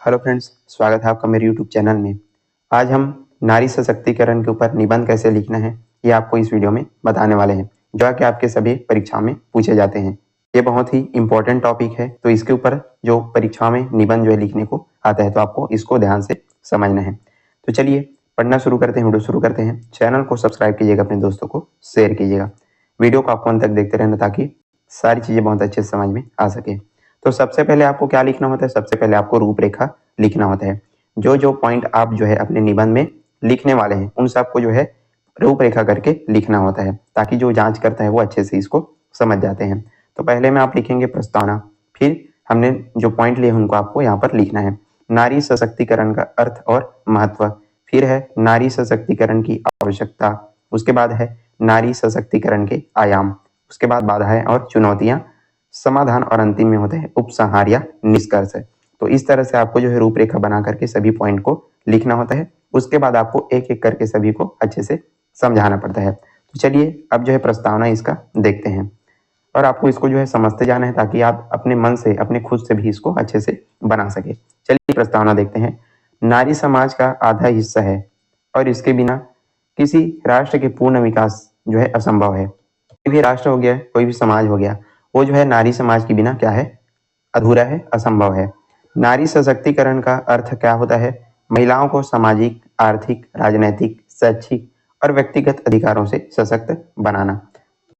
Hello friends, स्वागत है आपका मेरे यूट्यूब चैनल में। आज हम नारी सशक्तिकरण के ऊपर निबंध कैसे लिखना है ये आपको इस वीडियो में बताने वाले हैं, जो कि आपके सभी परीक्षाओं में पूछे जाते हैं। ये बहुत ही इम्पोर्टेंट टॉपिक है, तो इसके ऊपर जो परीक्षाओं में निबंध जो है लिखने को आता है, तो आपको इसको ध्यान से समझना है। तो चलिए पढ़ना शुरू करते हैं, वीडियो शुरू करते हैं। चैनल को सब्सक्राइब कीजिएगा, अपने दोस्तों को शेयर कीजिएगा। वीडियो को आपको अंत तक देखते रहना ताकि सारी चीज़ें बहुत अच्छे से समझ में आ सके। तो सबसे पहले आपको क्या लिखना होता है? सबसे पहले आपको रूपरेखा लिखना होता है। जो जो पॉइंट आप जो है अपने निबंध में लिखने वाले हैं उन सबको जो है रूपरेखा करके लिखना होता है, ताकि जो जांच करता है वो अच्छे से इसको समझ जाते हैं। तो पहले में आप लिखेंगे प्रस्तावना, फिर हमने जो पॉइंट लिए उनको आपको यहाँ पर लिखना है। नारी सशक्तिकरण का अर्थ और महत्व, फिर है नारी सशक्तिकरण की आवश्यकता, उसके बाद है नारी सशक्तिकरण के आयाम, उसके बाद बाधाएं और चुनौतियां, समाधान और अंतिम में होते हैं उपसंहार या निष्कर्ष। तो इस तरह से आपको जो है रूपरेखा बना करके सभी पॉइंट को लिखना होता है। उसके बाद आपको एक एक करके सभी को अच्छे से समझाना पड़ता है। तो चलिए अब जो है प्रस्तावना इसका देखते हैं, और आपको इसको जो है समझते जाना है ताकि आप अपने मन से, अपने खुद से भी इसको अच्छे से बना सके। चलिए प्रस्तावना देखते हैं। नारी समाज का आधा हिस्सा है और इसके बिना किसी राष्ट्र के पूर्ण विकास जो है असंभव है। कोई भी राष्ट्र हो गया, कोई भी समाज हो गया, वो जो है नारी समाज के बिना क्या है? अधूरा है, असंभव है। नारी सशक्तिकरण का अर्थ क्या होता है? महिलाओं को सामाजिक, आर्थिक, राजनैतिक, शैक्षिक और व्यक्तिगत अधिकारों से सशक्त बनाना।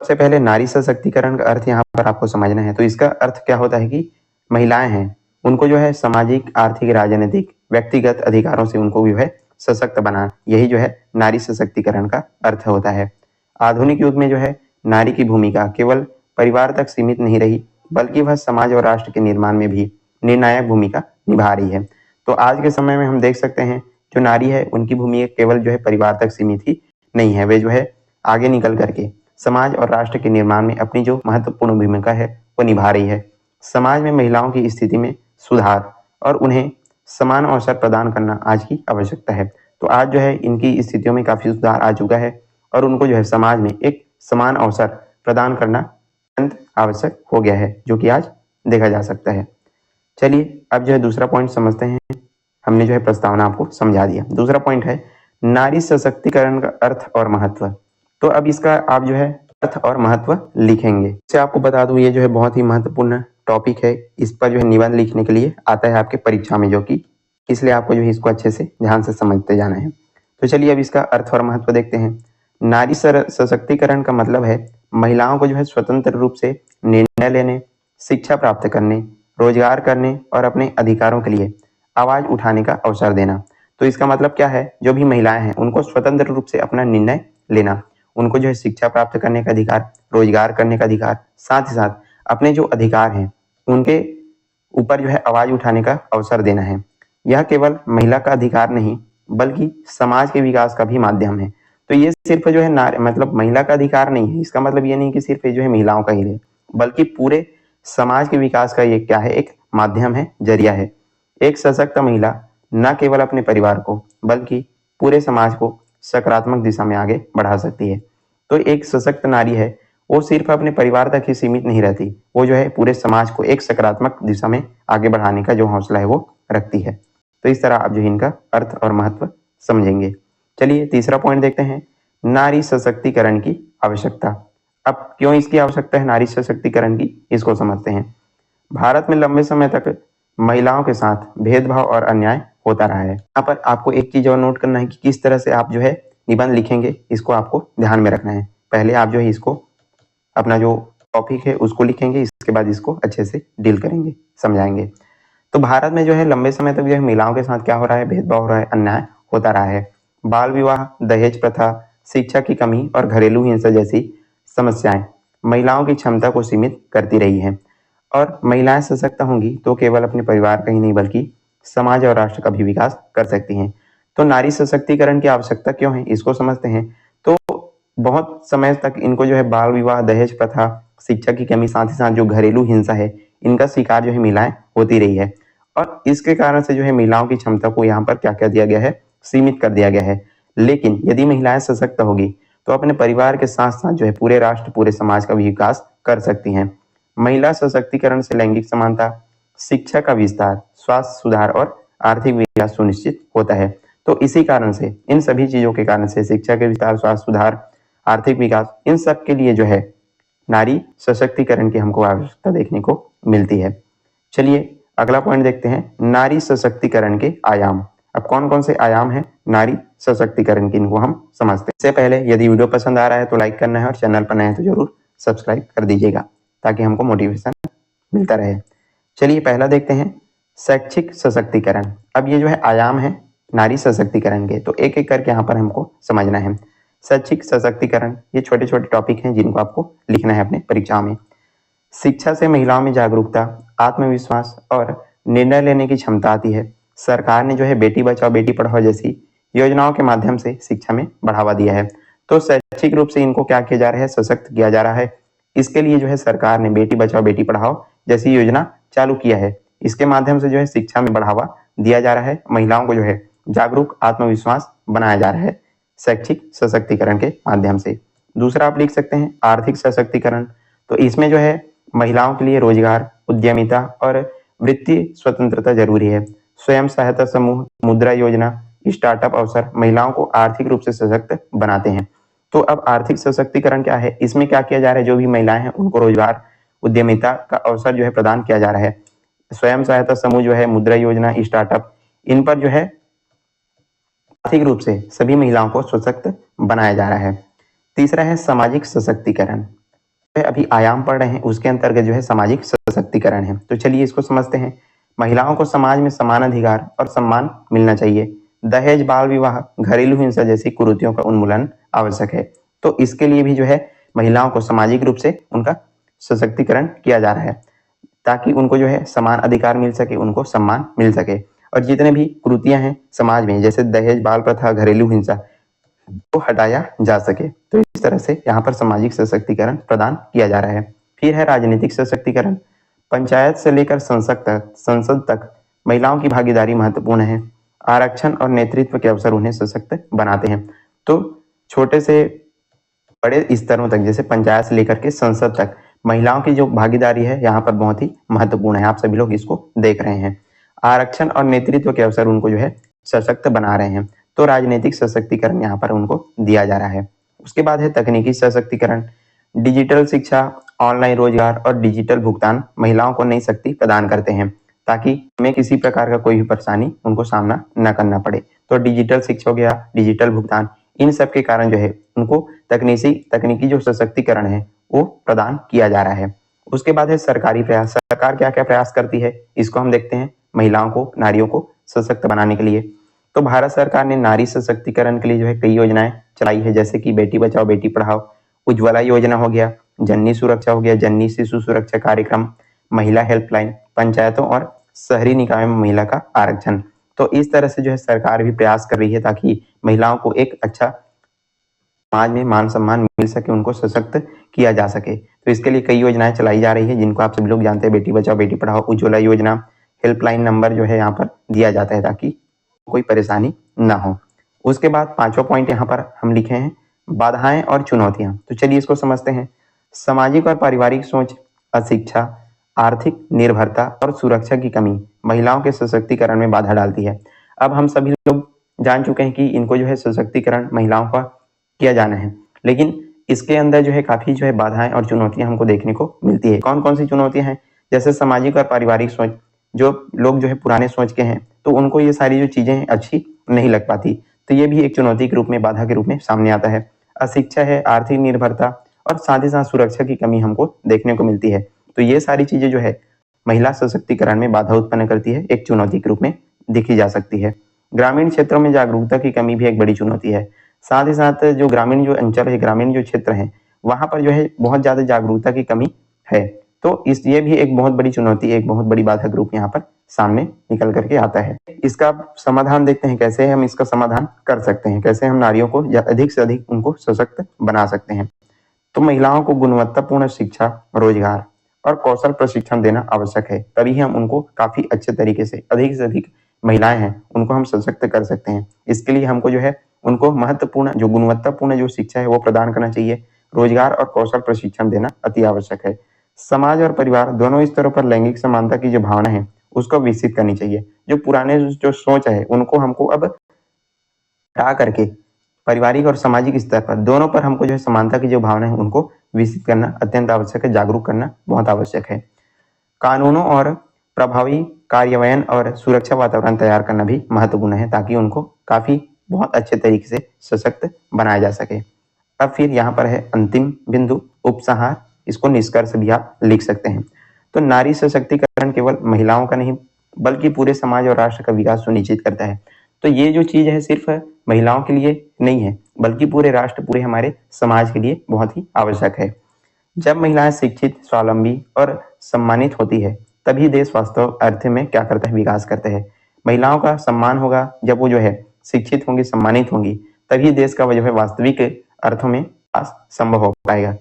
सबसे पहले नारी सशक्तिकरण का अर्थ यहाँ पर आपको समझना है। तो इसका अर्थ क्या होता है कि महिलाएं हैं उनको जो है सामाजिक, आर्थिक, राजनीतिक, व्यक्तिगत अधिकारों से उनको जो है सशक्त बनाना, यही जो है नारी सशक्तिकरण का अर्थ होता है। आधुनिक युग में जो है नारी की भूमिका केवल परिवार तक सीमित नहीं रही, बल्कि वह समाज और राष्ट्र के निर्माण में भी निर्णायक भूमिका निभा रही है। तो आज के समय में हम देख सकते हैं जो नारी है उनकी भूमिका केवल जो है परिवार तक सीमित ही नहीं है, वे जो है आगे निकल करके समाज और राष्ट्र के निर्माण में अपनी जो महत्वपूर्ण भूमिका है वो निभा रही है। समाज में महिलाओं की स्थिति में सुधार और उन्हें समान अवसर प्रदान करना आज की आवश्यकता है। तो आज जो है इनकी स्थितियों में काफी सुधार आ चुका है और उनको जो है समाज में एक समान अवसर प्रदान करना अत्यंत आवश्यक हो गया है, जो कि आज देखा जा सकता है। चलिए अब जो है दूसरा पॉइंट समझते हैं। हमने जो है प्रस्तावना आपको समझा दिया। दूसरा पॉइंट है नारी सशक्तिकरण का अर्थ और महत्व। तो अब इसका आप जो है अर्थ और महत्व लिखेंगे। इसे आपको बता दूं, ये जो है बहुत ही महत्वपूर्ण टॉपिक है। इस पर जो है निबंध लिखने के लिए आता है आपके परीक्षा में, जो कि इसलिए आपको जो है इसको अच्छे से ध्यान से समझते जाना है। तो चलिए अब इसका अर्थ और महत्व देखते हैं। नारी सशक्तिकरण का मतलब है महिलाओं को जो है स्वतंत्र रूप से निर्णय लेने, शिक्षा प्राप्त करने, रोजगार करने और अपने अधिकारों के लिए आवाज उठाने का अवसर देना। तो इसका मतलब क्या है? जो भी महिलाएं हैं उनको स्वतंत्र रूप से अपना निर्णय लेना, उनको जो है शिक्षा प्राप्त करने का अधिकार, रोजगार करने का अधिकार, साथ ही साथ अपने जो अधिकार हैं उनके ऊपर जो है आवाज उठाने का अवसर देना है। यह केवल महिला का अधिकार नहीं बल्कि समाज के विकास का भी माध्यम है। तो ये सिर्फ जो है मतलब महिला का अधिकार नहीं है, इसका मतलब ये नहीं कि सिर्फ ये जो है महिलाओं का ही है, बल्कि पूरे समाज के विकास का ये क्या है? एक माध्यम है, जरिया है। एक सशक्त महिला न केवल अपने परिवार को बल्कि पूरे समाज को सकारात्मक दिशा में आगे बढ़ा सकती है। तो एक सशक्त नारी है वो सिर्फ अपने परिवार तक ही सीमित नहीं रहती, वो जो है पूरे समाज को एक सकारात्मक दिशा में आगे बढ़ाने का जो हौसला है वो रखती है। तो इस तरह आप जो इनका अर्थ और महत्व समझेंगे। चलिए तीसरा पॉइंट देखते हैं, नारी सशक्तिकरण की आवश्यकता। अब क्यों इसकी आवश्यकता है नारी सशक्तिकरण की, इसको समझते हैं। भारत में लंबे समय तक महिलाओं के साथ भेदभाव और अन्याय होता रहा है। यहाँ पर आपको एक चीज और नोट करना है कि किस तरह से आप जो है निबंध लिखेंगे, इसको आपको ध्यान में रखना है। पहले आप जो है इसको अपना जो टॉपिक है उसको लिखेंगे, इसके बाद इसको अच्छे से डील करेंगे, समझाएंगे। तो भारत में जो है लंबे समय तक जो है महिलाओं के साथ क्या हो रहा है? भेदभाव हो रहा है, अन्याय होता रहा है। बाल विवाह, दहेज प्रथा, शिक्षा की कमी और घरेलू हिंसा जैसी समस्याएं महिलाओं की क्षमता को सीमित करती रही हैं। और महिलाएं सशक्त होंगी तो केवल अपने परिवार का ही नहीं बल्कि समाज और राष्ट्र का भी विकास कर सकती हैं। तो नारी सशक्तिकरण की आवश्यकता क्यों है, इसको समझते हैं। तो बहुत समय तक इनको जो है बाल विवाह, दहेज प्रथा, शिक्षा की कमी, साथ ही साथ जो घरेलू हिंसा है, इनका शिकार जो है महिलाएं होती रही है। और इसके कारण से जो है महिलाओं की क्षमता को यहाँ पर क्या क्या दिया गया है? सीमित कर दिया गया है। लेकिन यदि महिलाएं सशक्त होगी तो अपने परिवार के साथ साथ जो है पूरे राष्ट्र, पूरे समाज का भी विकास कर सकती हैं। महिला सशक्तिकरण से लैंगिक समानता, शिक्षा का विस्तार, स्वास्थ्य सुधार और आर्थिक विकास सुनिश्चित होता है। तो इसी कारण से, इन सभी चीजों के कारण से, शिक्षा के विस्तार, स्वास्थ्य सुधार, आर्थिक विकास, इन सब के लिए जो है नारी सशक्तिकरण की हमको आवश्यकता देखने को मिलती है। चलिए अगला पॉइंट देखते हैं, नारी सशक्तिकरण के आयाम। अब कौन कौन से आयाम हैं नारी सशक्तिकरण के, इनको हम समझते हैं। इससे पहले यदि वीडियो पसंद आ रहा है तो लाइक करना है और चैनल पर नए हैं तो जरूर सब्सक्राइब कर दीजिएगा ताकि हमको मोटिवेशन मिलता रहे। चलिए पहला देखते हैं, शैक्षिक सशक्तिकरण। अब ये जो है आयाम है नारी सशक्तिकरण के, तो एक एक करके यहाँ पर हमको समझना है। शैक्षिक सशक्तिकरण, ये छोटे छोटे टॉपिक हैं जिनको आपको लिखना है अपने परीक्षा में। शिक्षा से महिलाओं में जागरूकता, आत्मविश्वास और निर्णय लेने की क्षमता आती है। सरकार ने जो है बेटी बचाओ बेटी पढ़ाओ जैसी योजनाओं के माध्यम से शिक्षा में बढ़ावा दिया है। तो शैक्षिक रूप से इनको क्या किया जा रहा है, सशक्त किया जा रहा है। इसके लिए जो है सरकार ने बेटी बचाओ बेटी पढ़ाओ जैसी योजना चालू किया है। इसके माध्यम से जो है शिक्षा में बढ़ावा दिया जा रहा है, महिलाओं को जो है जागरूक, आत्मविश्वास बनाया जा रहा है शैक्षिक सशक्तिकरण के माध्यम से। दूसरा आप लिख सकते हैं आर्थिक सशक्तिकरण। तो इसमें जो है महिलाओं के लिए रोजगार, उद्यमिता और वित्तीय स्वतंत्रता जरूरी है। स्वयं सहायता समूह, मुद्रा योजना, स्टार्टअप अवसर महिलाओं को आर्थिक रूप से सशक्त बनाते हैं। तो अब आर्थिक सशक्तिकरण क्या है, इसमें क्या किया जा रहा है, जो भी महिलाएं हैं उनको रोजगार, उद्यमिता का अवसर जो है प्रदान किया जा रहा है। स्वयं सहायता समूह जो है, मुद्रा योजना, स्टार्टअप, इन पर जो है आर्थिक रूप से सभी महिलाओं को सशक्त बनाया जा रहा है। तीसरा है सामाजिक सशक्तिकरण। अभी आयाम पढ़ रहे हैं, उसके अंतर्गत जो है सामाजिक सशक्तिकरण है। तो चलिए इसको समझते हैं। महिलाओं को समाज में समान अधिकार और सम्मान मिलना चाहिए। दहेज, बाल विवाह, घरेलू हिंसा जैसी कुरीतियों का उन्मूलन आवश्यक है। तो इसके लिए भी जो है महिलाओं को सामाजिक रूप से उनका सशक्तिकरण किया जा रहा है ताकि उनको जो है समान अधिकार मिल सके, उनको सम्मान मिल सके। और जितने भी कुरीतियां हैं समाज में, जैसे दहेज, बाल प्रथा, घरेलू हिंसा, को हटाया जा सके। तो इस तरह से यहाँ पर सामाजिक सशक्तिकरण प्रदान किया जा रहा है। फिर है राजनीतिक सशक्तिकरण। पंचायत से लेकर संसद तक महिलाओं की भागीदारी महत्वपूर्ण है। आरक्षण और नेतृत्व के अवसर उन्हें सशक्त बनाते हैं। तो छोटे से बड़े स्तरों तक, जैसे पंचायत से लेकर के संसद तक, महिलाओं की जो भागीदारी है यहाँ पर बहुत ही महत्वपूर्ण है। आप सभी लोग इसको देख रहे हैं। आरक्षण और नेतृत्व के अवसर उनको जो है सशक्त बना रहे हैं। तो राजनीतिक सशक्तिकरण यहाँ पर उनको दिया जा रहा है। उसके बाद है तकनीकी सशक्तिकरण। डिजिटल शिक्षा, ऑनलाइन रोजगार और डिजिटल भुगतान महिलाओं को नई शक्ति प्रदान करते हैं ताकि हमें किसी प्रकार का कोई भी परेशानी उनको सामना न करना पड़े। तो डिजिटल शिक्षा हो गया, डिजिटल भुगतान, इन सब के कारण जो है उनको तकनीकी जो सशक्तिकरण है वो प्रदान किया जा रहा है। उसके बाद है सरकारी प्रयास। सरकार क्या क्या प्रयास करती है इसको हम देखते हैं महिलाओं को, नारियों को सशक्त बनाने के लिए। तो भारत सरकार ने नारी सशक्तिकरण के लिए जो है कई योजनाएं चलाई है, जैसे कि बेटी बचाओ बेटी पढ़ाओ, उज्ज्वला योजना हो गया, जननी सुरक्षा हो गया, जननी शिशु सुरक्षा कार्यक्रम, महिला हेल्पलाइन, पंचायतों और शहरी निकायों में महिला का आरक्षण। तो इस तरह से जो है सरकार भी प्रयास कर रही है ताकि महिलाओं को एक अच्छा समाज में मान सम्मान मिल सके, उनको सशक्त किया जा सके। तो इसके लिए कई योजनाएं चलाई जा रही है जिनको आप सभी लोग जानते हैं, बेटी बचाओ बेटी पढ़ाओ, उज्ज्वला योजना, हेल्पलाइन नंबर जो है यहाँ पर दिया जाता है ताकि कोई परेशानी ना हो। उसके बाद पांचवा पॉइंट यहाँ पर हम लिखे हैं बाधाएं और चुनौतियां। तो चलिए इसको समझते हैं। सामाजिक और पारिवारिक सोच, अशिक्षा, आर्थिक निर्भरता और सुरक्षा की कमी महिलाओं के सशक्तिकरण में बाधा डालती है। अब हम सभी लोग जान चुके हैं कि इनको जो है सशक्तिकरण महिलाओं का किया जाना है, लेकिन इसके अंदर जो है काफी जो है बाधाएं और चुनौतियां हमको देखने को मिलती है। कौन कौन सी चुनौतियां हैं, जैसे सामाजिक और पारिवारिक सोच, जो लोग जो है पुराने सोच के हैं तो उनको ये सारी जो चीजें हैं अच्छी नहीं लग पाती, तो ये भी एक चुनौती के रूप में, बाधा के रूप में सामने आता है। अशिक्षा है, आर्थिक निर्भरता और साथ ही साथ सुरक्षा की कमी हमको देखने को मिलती है। तो ये सारी चीजें जो है महिला सशक्तिकरण में बाधा उत्पन्न करती है, एक चुनौती के रूप में देखी जा सकती है। ग्रामीण क्षेत्रों में जागरूकता की कमी भी एक बड़ी चुनौती है। साथ ही साथ जो ग्रामीण जो अंचल है, ग्रामीण जो क्षेत्र है, वहां पर जो है बहुत ज्यादा जागरूकता की कमी है। तो ये भी एक बहुत बड़ी चुनौती, एक बहुत बड़ी बाधा के रूप यहाँ पर सामने निकल करके आता है। इसका समाधान देखते हैं, कैसे हम इसका समाधान कर सकते हैं, कैसे हम नारियों को अधिक से अधिक उनको सशक्त बना सकते हैं। तो महिलाओं को गुणवत्तापूर्ण शिक्षा, रोजगार और कौशल प्रशिक्षण देना आवश्यक है, तभी हम उनको काफी अच्छे तरीके से, अधिक से अधिक महिलाएं हैं उनको हम सशक्त कर सकते हैं। इसके लिए हमको जो है उनको महत्वपूर्ण जो गुणवत्तापूर्ण जो शिक्षा है वो प्रदान करना चाहिए। रोजगार और कौशल प्रशिक्षण देना अति आवश्यक है। समाज और परिवार दोनों स्तरों पर लैंगिक समानता की जो भावना है उसको विकसित करनी चाहिए। जो पुराने जो सोच है उनको हमको अब हटा करके पारिवारिक और सामाजिक स्तर पर दोनों पर हमको जो है समानता की जो भावना है उनको विकसित करना अत्यंत आवश्यक है, जागरूक करना बहुत आवश्यक है। कानूनों और प्रभावी कार्यान्वयन और सुरक्षा वातावरण तैयार करना भी महत्वपूर्ण है ताकि उनको काफी बहुत अच्छे तरीके से सशक्त बनाया जा सके। अब फिर यहाँ पर है अंतिम बिंदु उपसंहार, इसको निष्कर्ष भी आप लिख सकते हैं। तो नारी सशक्तिकरण केवल महिलाओं का नहीं बल्कि पूरे समाज और राष्ट्र का विकास सुनिश्चित करता है। तो ये जो चीज है सिर्फ महिलाओं के लिए नहीं है बल्कि पूरे राष्ट्र, पूरे हमारे समाज के लिए बहुत ही आवश्यक है। जब महिलाएं शिक्षित, स्वावलंबी और सम्मानित होती है तभी देश वास्तव अर्थ में क्या करता है, विकास करता है। महिलाओं का सम्मान होगा जब वो जो है शिक्षित होंगी, सम्मानित होंगी, तभी देश का जो है वास्तविक अर्थों में विकास संभव हो पाएगा।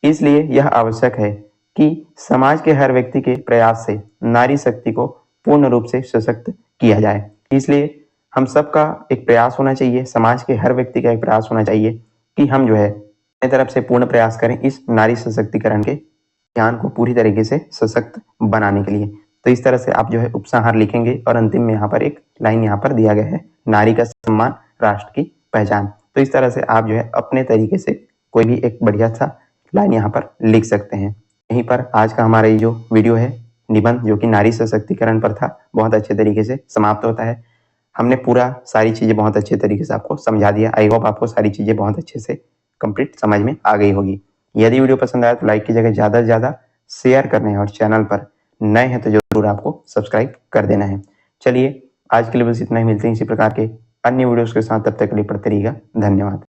इसलिए यह आवश्यक है कि समाज के हर व्यक्ति के प्रयास से नारी शक्ति को पूर्ण रूप से सशक्त किया जाए। इसलिए हम सबका एक प्रयास होना चाहिए, समाज के हर व्यक्ति का एक प्रयास होना चाहिए कि हम जो है अपनी तरफ से पूर्ण प्रयास करें इस नारी सशक्तिकरण के ज्ञान को पूरी तरीके से सशक्त बनाने के लिए। तो इस तरह से आप जो है उपसंहार लिखेंगे और अंतिम में यहाँ पर एक लाइन यहाँ पर दिया गया है, नारी का सम्मान राष्ट्र की पहचान। तो इस तरह से आप जो है अपने तरीके से कोई भी एक बढ़िया सा लाइन यहाँ पर लिख सकते हैं। यहीं पर आज का हमारा ये जो वीडियो है निबंध जो कि नारी सशक्तिकरण पर था, बहुत अच्छे तरीके से समाप्त होता है। हमने पूरा सारी चीजें बहुत अच्छे तरीके से आपको समझा दिया। आई होप आपको सारी चीजें बहुत अच्छे से कंप्लीट समझ में आ गई होगी। यदि वीडियो पसंद आया तो लाइक की जगह ज्यादा से ज्यादा शेयर करना है और चैनल पर नए हैं तो जरूर आपको सब्सक्राइब कर देना है। चलिए आज के लिए बस इतना ही, मिलते हैं इसी प्रकार के अन्य वीडियोस के साथ, तब तक के लिए पढ़ते रहिएगा। धन्यवाद।